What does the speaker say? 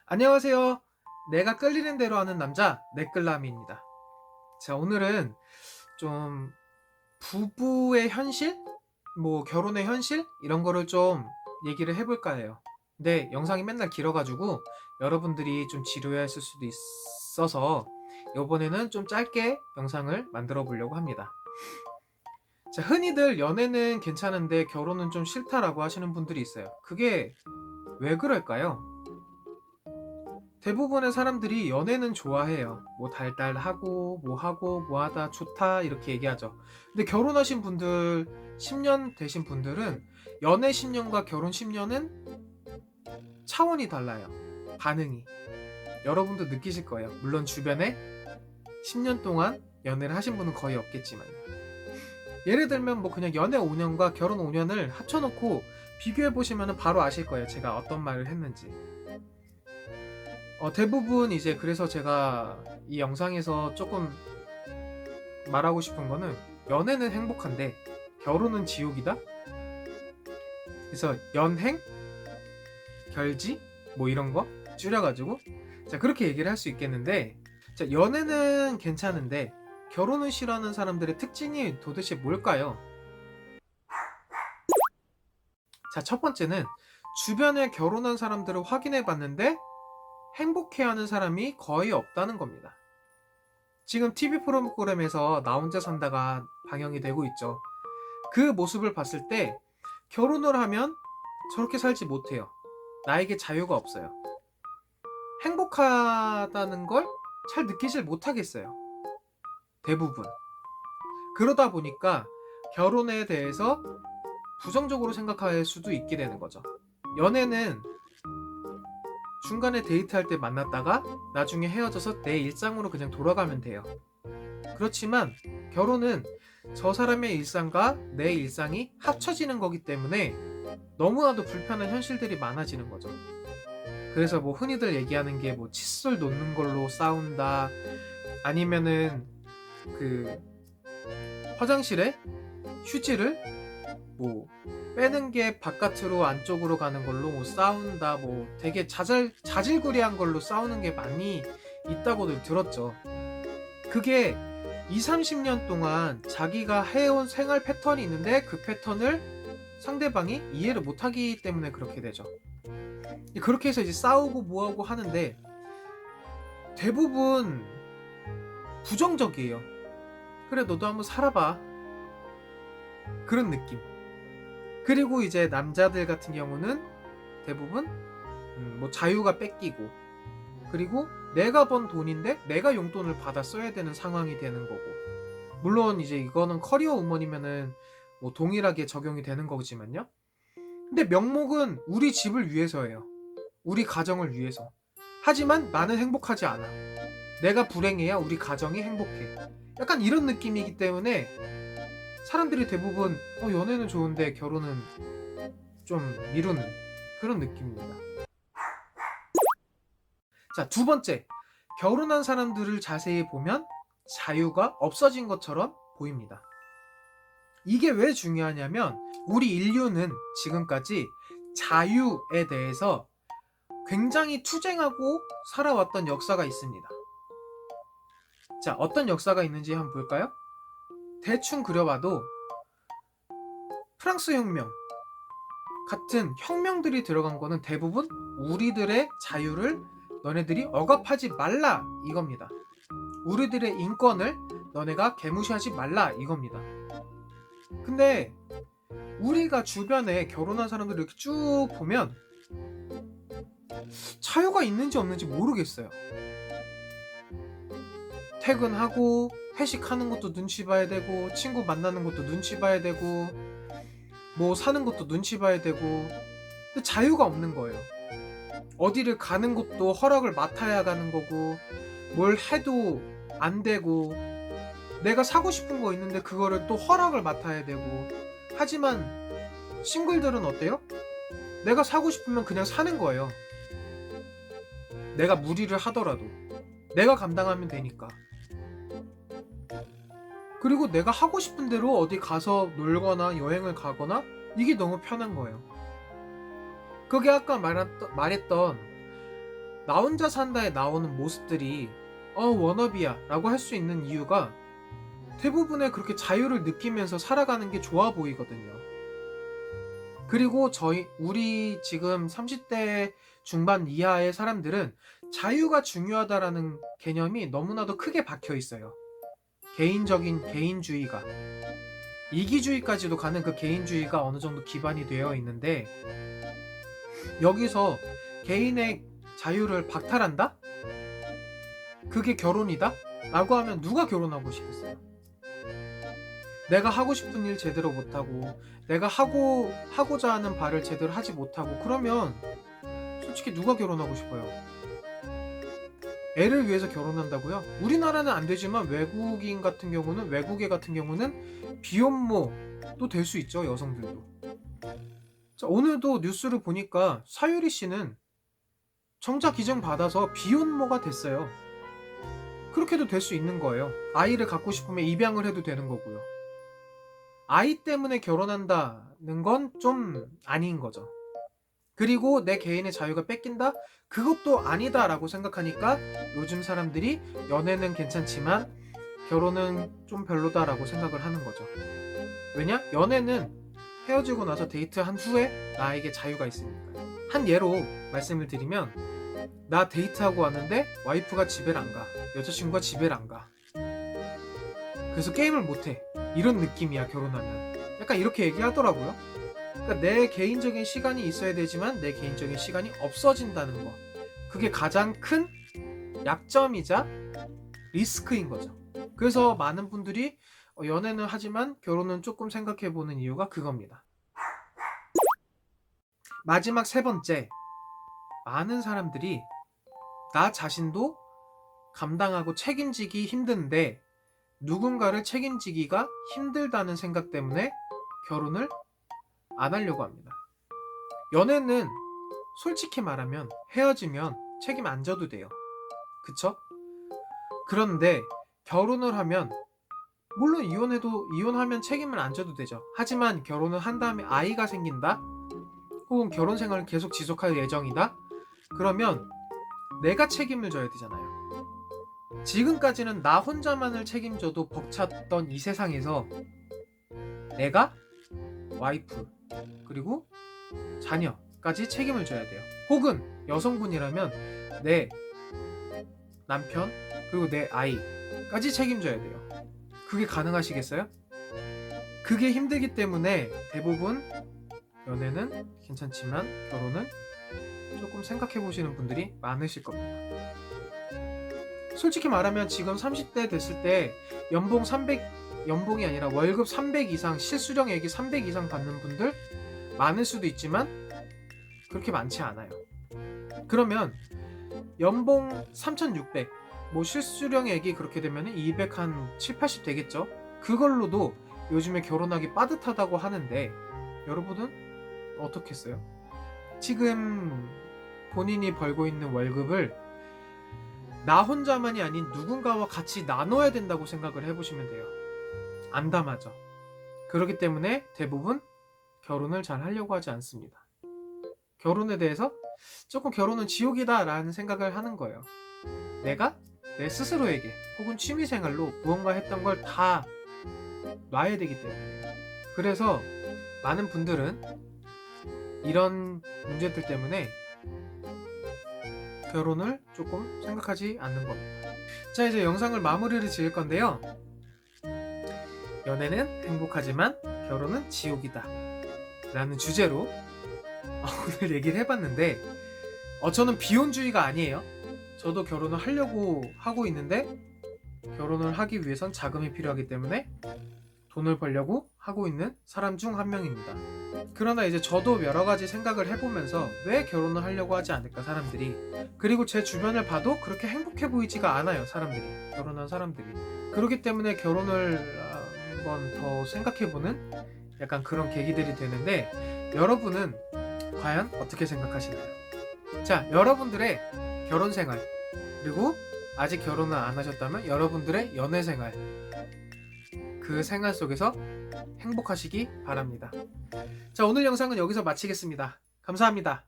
안녕하세요. 내가 끌리는 대로 하는 남자, 내끌남이입니다. 자, 오늘은 좀 부부의 현실? 결혼의 현실? 이런 거를 좀 얘기를 해볼까 해요. 근데 영상이 맨날 길어가지고 여러분들이 좀 지루해하실 수도 있어서 이번에는 좀 짧게 영상을 만들어 보려고 합니다. 자, 흔히들 연애는 괜찮은데 결혼은 좀 싫다라고 하시는 분들이 있어요. 그게 왜 그럴까요? 대부분의 사람들이 연애는 좋아해요. 뭐 달달하고 뭐 하다 좋다 이렇게 얘기하죠. 근데 결혼하신 분들 10년 되신 분들은 연애 10년과 결혼 10년은 차원이 달라요. 반응이. 여러분도 느끼실 거예요. 물론 주변에 10년 동안 연애를 하신 분은 거의 없겠지만. 예를 들면 뭐 그냥 연애 5년과 결혼 5년을 합쳐놓고 비교해 보시면 바로 아실 거예요. 제가 어떤 말을 했는지. 대부분 이제 그래서 제가 이 영상에서 조금 말하고 싶은 거는 연애는 행복한데 결혼은 지옥이다? 그래서 연행? 결지? 뭐 이런 거 줄여가지고 자 그렇게 얘기를 할 수 있겠는데 자 연애는 괜찮은데 결혼을 싫어하는 사람들의 특징이 도대체 뭘까요? 자 첫 번째는 주변에 결혼한 사람들을 확인해 봤는데 행복해하는 사람이 거의 없다는 겁니다. 지금 TV 프로그램에서 나 혼자 산다가 방영이 되고 있죠. 그 모습을 봤을 때 결혼을 하면 저렇게 살지 못해요. 나에게 자유가 없어요. 행복하다는 걸 잘 느끼질 못하겠어요. 대부분. 그러다 보니까 결혼에 대해서 부정적으로 생각할 수도 있게 되는 거죠. 연애는 중간에 데이트할 때 만났다가 나중에 헤어져서 내 일상으로 그냥 돌아가면 돼요. 그렇지만 결혼은 저 사람의 일상과 내 일상이 합쳐지는 거기 때문에 너무나도 불편한 현실들이 많아지는 거죠. 그래서 뭐 흔히들 얘기하는 게 뭐 칫솔 놓는 걸로 싸운다 아니면은 그 화장실에 휴지를 뭐 빼는 게 바깥으로 안쪽으로 가는 걸로 뭐 싸운다 뭐 되게 자질구레한 걸로 싸우는 게 많이 있다고들 들었죠. 그게 20, 30년 동안 자기가 해온 생활 패턴이 있는데 그 패턴을 상대방이 이해를 못하기 때문에 그렇게 되죠. 그렇게 해서 이제 싸우고 뭐하고 하는데 대부분 부정적이에요. 그래 너도 한번 살아봐. 그런 느낌. 그리고 이제 남자들 같은 경우는 대부분 뭐 자유가 뺏기고 그리고 내가 번 돈인데 내가 용돈을 받아 써야 되는 상황이 되는 거고 물론 이제 이거는 커리어 우먼이면은 뭐 동일하게 적용이 되는 거지만요. 근데 명목은 우리 집을 위해서예요. 우리 가정을 위해서. 하지만 나는 행복하지 않아. 내가 불행해야 우리 가정이 행복해. 약간 이런 느낌이기 때문에 사람들이 대부분 연애는 좋은데 결혼은 좀 미루는 그런 느낌입니다. 자, 두 번째. 결혼한 사람들을 자세히 보면 자유가 없어진 것처럼 보입니다. 이게 왜 중요하냐면 우리 인류는 지금까지 자유에 대해서 굉장히 투쟁하고 살아왔던 역사가 있습니다. 자, 어떤 역사가 있는지 한번 볼까요? 대충 그려봐도 프랑스 혁명 같은 혁명들이 들어간 거는 대부분 우리들의 자유를 너네들이 억압하지 말라 이겁니다. 우리들의 인권을 너네가 개무시하지 말라 이겁니다. 근데 우리가 주변에 결혼한 사람들을 이렇게 쭉 보면 자유가 있는지 없는지 모르겠어요. 퇴근하고 회식하는 것도 눈치 봐야 되고 친구 만나는 것도 눈치 봐야 되고 뭐 사는 것도 눈치 봐야 되고 근데 자유가 없는 거예요. 어디를 가는 것도 허락을 맡아야 가는 거고 뭘 해도 안 되고 내가 사고 싶은 거 있는데 그거를 또 허락을 맡아야 되고 하지만 싱글들은 어때요? 내가 사고 싶으면 그냥 사는 거예요. 내가 무리를 하더라도 내가 감당하면 되니까. 그리고 내가 하고 싶은 대로 어디 가서 놀거나 여행을 가거나 이게 너무 편한 거예요. 그게 아까 말했던 나 혼자 산다에 나오는 모습들이 워너비야 라고 할 수 있는 이유가 대부분의 그렇게 자유를 느끼면서 살아가는 게 좋아 보이거든요. 그리고 우리 지금 30대 중반 이하의 사람들은 자유가 중요하다라는 개념이 너무나도 크게 박혀 있어요. 개인적인 개인주의가, 이기주의까지도 가는 그 개인주의가 어느 정도 기반이 되어 있는데, 여기서 개인의 자유를 박탈한다? 그게 결혼이다? 라고 하면 누가 결혼하고 싶겠어요? 내가 하고 싶은 일 제대로 못하고, 내가 하고자 하는 바를 제대로 하지 못하고, 그러면 솔직히 누가 결혼하고 싶어요? 애를 위해서 결혼한다고요? 우리나라는 안 되지만 외국애 같은 경우는 비혼모도 될 수 있죠, 여성들도. 자, 오늘도 뉴스를 보니까 사유리 씨는 정자 기증 받아서 비혼모가 됐어요. 그렇게도 될 수 있는 거예요. 아이를 갖고 싶으면 입양을 해도 되는 거고요. 아이 때문에 결혼한다는 건 좀 아닌 거죠. 그리고 내 개인의 자유가 뺏긴다? 그것도 아니다라고 생각하니까 요즘 사람들이 연애는 괜찮지만 결혼은 좀 별로다라고 생각을 하는 거죠. 왜냐? 연애는 헤어지고 나서 데이트한 후에 나에게 자유가 있으니까. 한 예로 말씀을 드리면, 나 데이트하고 왔는데 와이프가 집에 안 가. 여자친구가 집에 안 가. 그래서 게임을 못해. 이런 느낌이야, 결혼하면. 약간 이렇게 얘기하더라고요. 그러니까 내 개인적인 시간이 있어야 되지만 내 개인적인 시간이 없어진다는 거. 그게 가장 큰 약점이자 리스크인 거죠. 그래서 많은 분들이 연애는 하지만 결혼은 조금 생각해보는 이유가 그겁니다. 마지막 세 번째, 많은 사람들이 나 자신도 감당하고 책임지기 힘든데 누군가를 책임지기가 힘들다는 생각 때문에 결혼을 안 하려고 합니다. 연애는 솔직히 말하면 헤어지면 책임 안 져도 돼요. 그쵸? 그런데 결혼을 하면, 물론 이혼하면 책임을 안 져도 되죠. 하지만 결혼을 한 다음에 아이가 생긴다? 혹은 결혼 생활을 계속 지속할 예정이다? 그러면 내가 책임을 져야 되잖아요. 지금까지는 나 혼자만을 책임져도 벅찼던 이 세상에서 내가 와이프 그리고 자녀까지 책임을 져야 돼요. 혹은 여성분이라면 내 남편 그리고 내 아이까지 책임져야 돼요. 그게 가능하시겠어요? 그게 힘들기 때문에 대부분 연애는 괜찮지만 결혼은 조금 생각해 보시는 분들이 많으실 겁니다. 솔직히 말하면 지금 30대 됐을 때 연봉이 아니라 월급 300 이상, 실수령액이 300 이상 받는 분들 많을 수도 있지만 그렇게 많지 않아요. 그러면 연봉 3,600, 실수령액이 그렇게 되면 200 한 7, 80 되겠죠? 그걸로도 요즘에 결혼하기 빠듯하다고 하는데 여러분은 어떻겠어요? 지금 본인이 벌고 있는 월급을 나 혼자만이 아닌 누군가와 같이 나눠야 된다고 생각을 해보시면 돼요. 안 담아져. 그렇기 때문에 대부분 결혼을 잘 하려고 하지 않습니다. 결혼에 대해서 조금 결혼은 지옥이다 라는 생각을 하는 거예요. 내가 내 스스로에게 혹은 취미생활로 무언가 했던 걸 다 놔야 되기 때문에. 그래서 많은 분들은 이런 문제들 때문에 결혼을 조금 생각하지 않는 겁니다. 자, 이제 영상을 마무리를 지을 건데요. 연애는 행복하지만 결혼은 지옥이다 라는 주제로 오늘 얘기를 해봤는데, 저는 비혼주의가 아니에요. 저도 결혼을 하려고 하고 있는데 결혼을 하기 위해선 자금이 필요하기 때문에 돈을 벌려고 하고 있는 사람 중 한 명입니다. 그러나 이제 저도 여러 가지 생각을 해보면서 왜 결혼을 하려고 하지 않을까, 사람들이. 그리고 제 주변을 봐도 그렇게 행복해 보이지가 않아요, 사람들이. 결혼한 사람들이. 그렇기 때문에 결혼을 한번 더 생각해보는 약간 그런 계기들이 되는데, 여러분은 과연 어떻게 생각하시나요? 자, 여러분들의 결혼 생활, 그리고 아직 결혼을 안 하셨다면 여러분들의 연애 생활, 그 생활 속에서 행복하시기 바랍니다. 자, 오늘 영상은 여기서 마치겠습니다. 감사합니다.